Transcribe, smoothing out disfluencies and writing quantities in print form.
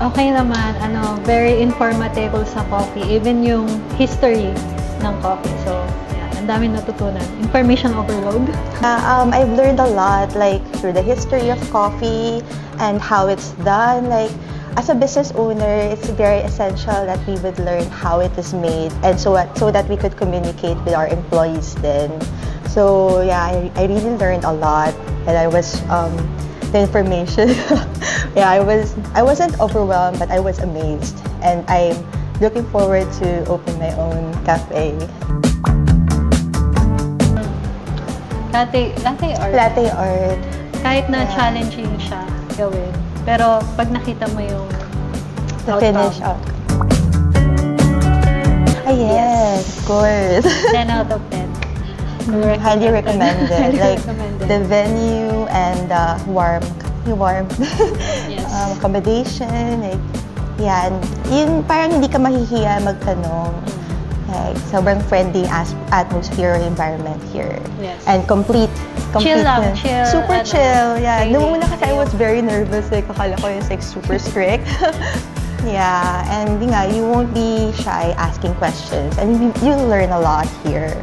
Okay naman, very informative sa coffee, even yung history ng coffee. So, yeah, ang daming natutunan. Information overload. I've learned a lot, like through the history of coffee and how it's done. Like, as a business owner, it's very essential that we would learn how it is made, and so that we could communicate with our employees then. So yeah, I really learned a lot, and I was the information. Yeah, I wasn't overwhelmed, but I was amazed, and I'm looking forward to open my own cafe. Latte art. Latte art. Kahit na challenging siya gawin. Pero pag nakita mo yung the finish outcome. Yes, of course. 10 out of 10. Highly recommended. Highly like recommended. The venue and warm Yes. Accommodation. Like, yeah, and yun parang hindi ka mahihiya magtanong. Like, sobrang friendly atmosphere environment here. Yes. And complete Chill lang, chill. Super chill, yeah. Really, Nung una kasi I was very nervous, like, akala ko it's like super strict. Yeah, and nga, you won't be shy asking questions, and you'll learn a lot here.